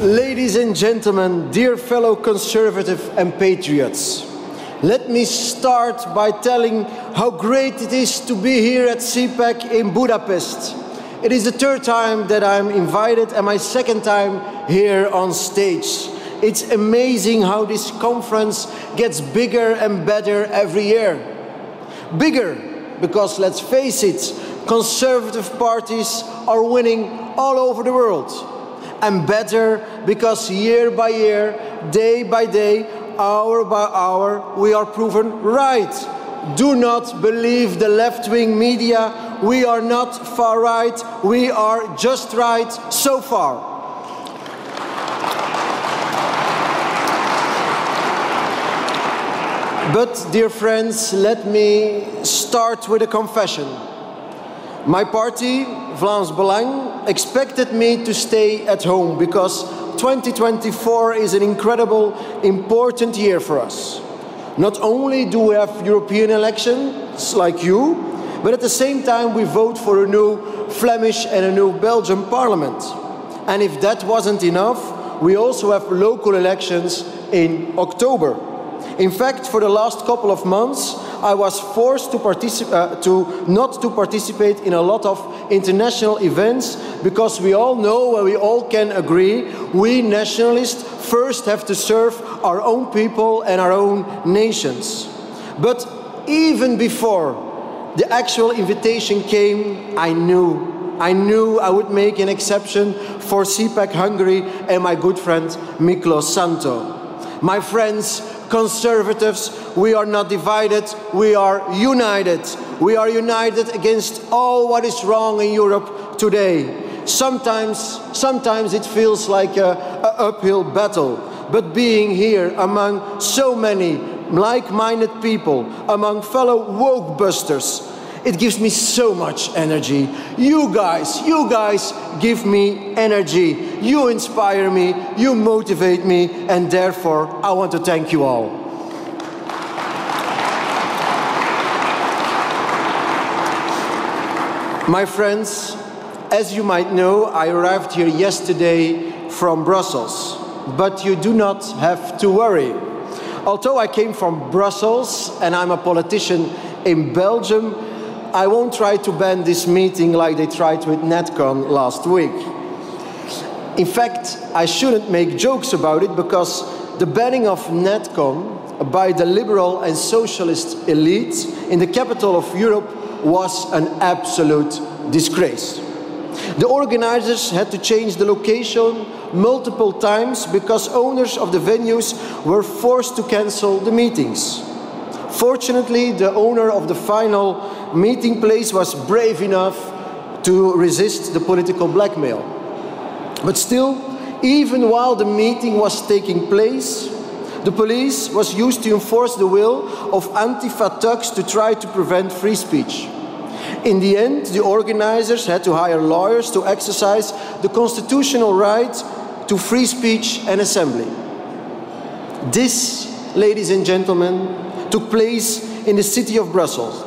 Ladies and gentlemen, dear fellow conservative and patriots, let me start by telling how great it is to be here at CPAC in Budapest. It is the third time that I'm invited and my second time here on stage. It's amazing how this conference gets bigger and better every year. Bigger because, let's face it, conservative parties are winning all over the world. And better because year by year, day by day, hour by hour, we are proven right. Do not believe the left-wing media. We are not far right. We are just right so far. But, dear friends, let me start with a confession. My party, Vlaams Belang, expected me to stay at home because 2024 is an incredible, important year for us. Not only do we have European elections like you, but at the same time we vote for a new Flemish and a new Belgian parliament. And if that wasn't enough, we also have local elections in October. In fact, for the last couple of months, I was forced to not to participate in a lot of international events because we all know and we all can agree, we nationalists first have to serve our own people and our own nations. But even before the actual invitation came, I knew I would make an exception for CPAC Hungary and my good friend Miklos Santo. My friends, conservatives, we are not divided, we are united. We are united against all what is wrong in Europe today. Sometimes it feels like an uphill battle, but being here among so many like-minded people, among fellow woke busters, it gives me so much energy. You guys give me energy. You inspire me, you motivate me, and therefore I want to thank you all. My friends, as you might know, I arrived here yesterday from Brussels, but you do not have to worry. Although I came from Brussels and I'm a politician in Belgium, I won't try to ban this meeting like they tried with NetCon last week. In fact, I shouldn't make jokes about it because the banning of NetCon by the liberal and socialist elite in the capital of Europe was an absolute disgrace. The organizers had to change the location multiple times because owners of the venues were forced to cancel the meetings. Fortunately, the owner of the final meeting place was brave enough to resist the political blackmail. But still, even while the meeting was taking place, the police was used to enforce the will of Antifa thugs to try to prevent free speech. In the end, the organizers had to hire lawyers to exercise the constitutional right to free speech and assembly. This, ladies and gentlemen, took place in the city of Brussels,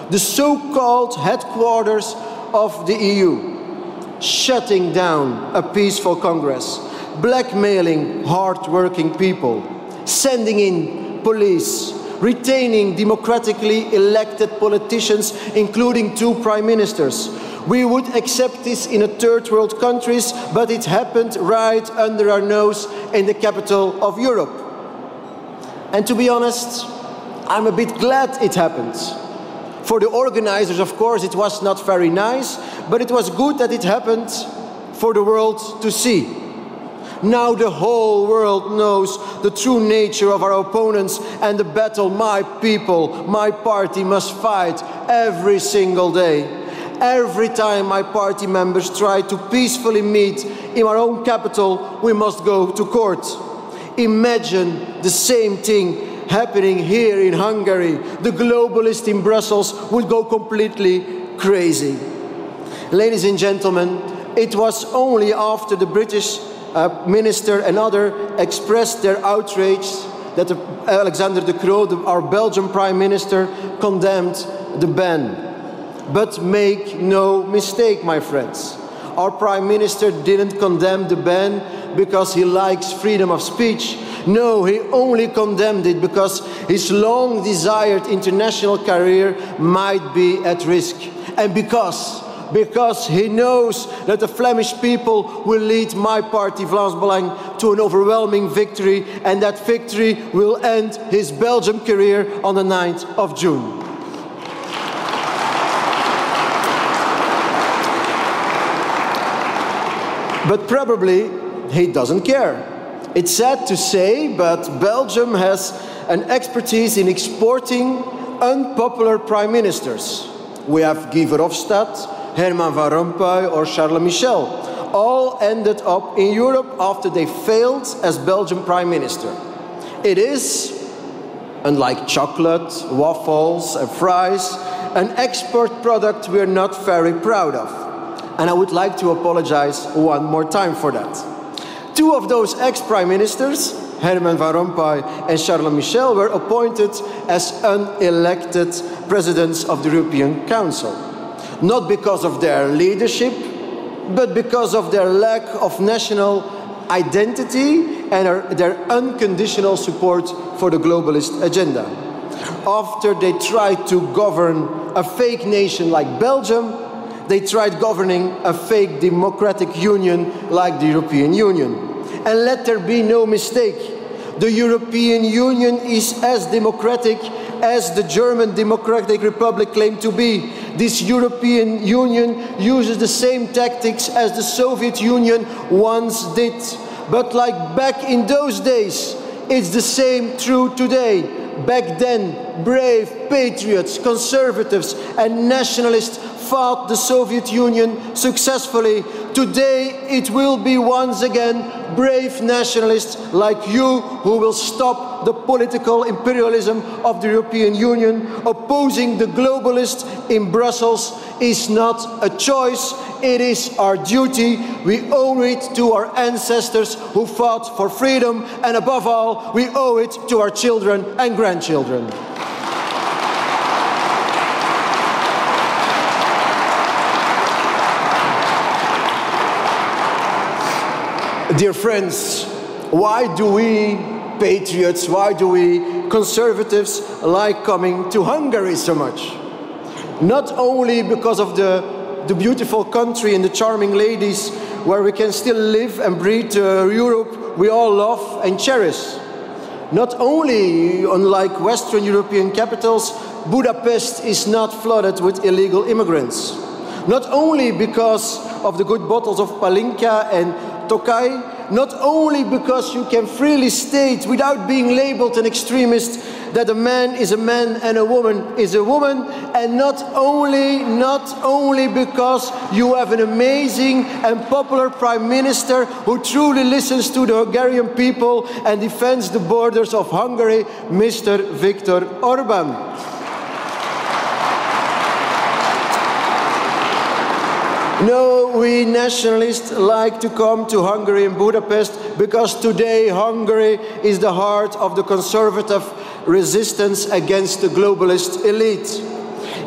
the so-called headquarters of the EU, shutting down a peaceful Congress, blackmailing hard-working people, sending in police, retaining democratically elected politicians, including 2 prime ministers. We would accept this in third world countries, but it happened right under our nose in the capital of Europe. And to be honest, I'm a bit glad it happened. For the organizers, of course, it was not very nice, but it was good that it happened for the world to see. Now the whole world knows the true nature of our opponents and the battle my people, my party must fight every single day. Every time my party members try to peacefully meet in our own capital, we must go to court. Imagine the same thing happening here in Hungary. The globalists in Brussels would go completely crazy. Ladies and gentlemen, it was only after the British minister and others expressed their outrage that Alexander De Croo, our Belgian Prime Minister, condemned the ban. But make no mistake, my friends, Our Prime Minister didn't condemn the ban because he likes freedom of speech. No, he only condemned it because his long-desired international career might be at risk. And because he knows that the Flemish people will lead my party, Vlaams Belang, to an overwhelming victory, and that victory will end his Belgium career on the 9th of June. But probably he doesn't care. It's sad to say, but Belgium has an expertise in exporting unpopular prime ministers. We have Guy Verhofstadt, Herman Van Rompuy or Charles Michel. All ended up in Europe after they failed as Belgian prime minister. It is, unlike chocolate, waffles and fries, an export product we're not very proud of. And I would like to apologize one more time for that. Two of those ex-prime ministers, Herman Van Rompuy and Charles Michel, were appointed as unelected presidents of the European Council. Not because of their leadership, but because of their lack of national identity and their unconditional support for the globalist agenda. After they tried to govern a fake nation like Belgium, they tried governing a fake democratic union like the European Union. And let there be no mistake, the European Union is as democratic as the German Democratic Republic claimed to be. This European Union uses the same tactics as the Soviet Union once did. But like back in those days, it's the same true today. Back then, brave patriots, conservatives and nationalists fought the Soviet Union successfully. Today it will be once again brave nationalists like you who will stop the political imperialism of the European Union. Opposing the globalists in Brussels is not a choice, it is our duty. We owe it to our ancestors who fought for freedom, and above all, we owe it to our children and grandchildren. Dear friends, why do we patriots, why do we conservatives like coming to Hungary so much? Not only because of the beautiful country and the charming ladies where we can still live and breathe Europe we all love and cherish. Not only, unlike Western European capitals, Budapest is not flooded with illegal immigrants. Not only because of the good bottles of Palinka and Tokaj, not only because you can freely state without being labeled an extremist that a man is a man and a woman is a woman, and not only because you have an amazing and popular Prime Minister who truly listens to the Hungarian people and defends the borders of Hungary, Mr. Viktor Orbán. No, we nationalists like to come to Hungary and Budapest because today Hungary is the heart of the conservative resistance against the globalist elite.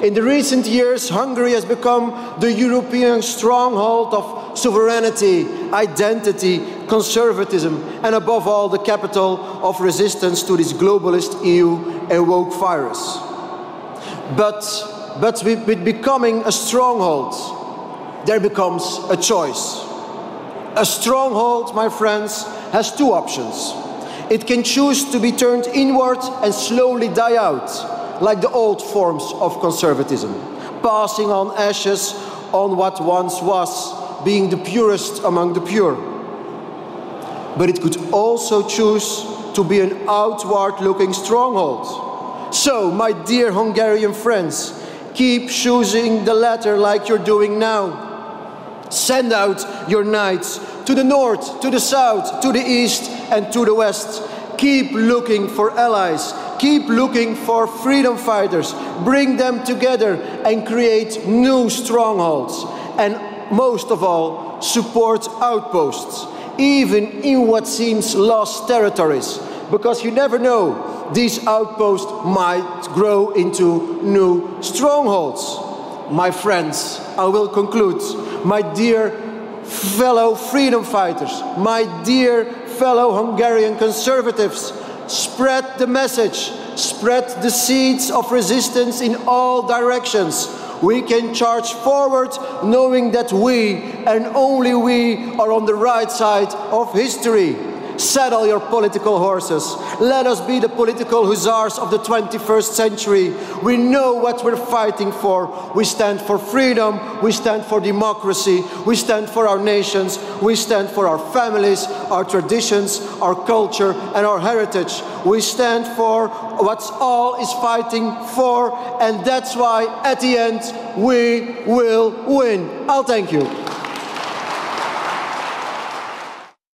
In the recent years, Hungary has become the European stronghold of sovereignty, identity, conservatism, and above all, the capital of resistance to this globalist EU and woke virus. But with becoming a stronghold, there becomes a choice. A stronghold, my friends, has two options. It can choose to be turned inward and slowly die out, like the old forms of conservatism, passing on ashes on what once was, being the purest among the pure. But it could also choose to be an outward-looking stronghold. So, my dear Hungarian friends, keep choosing the latter like you're doing now. Send out your knights to the north, to the south, to the east and to the west. Keep looking for allies. Keep looking for freedom fighters. Bring them together and create new strongholds. And most of all, support outposts, even in what seems lost territories. Because you never know, these outposts might grow into new strongholds. My friends, I will conclude. My dear fellow freedom fighters, my dear fellow Hungarian conservatives, spread the message, spread the seeds of resistance in all directions. We can charge forward knowing that we, and only we, are on the right side of history. Saddle your political horses. Let us be the political hussars of the 21st century. We know what we're fighting for. We stand for freedom, we stand for democracy, we stand for our nations, we stand for our families, our traditions, our culture and our heritage. We stand for what all is fighting for, and that's why at the end we will win. I'll thank you.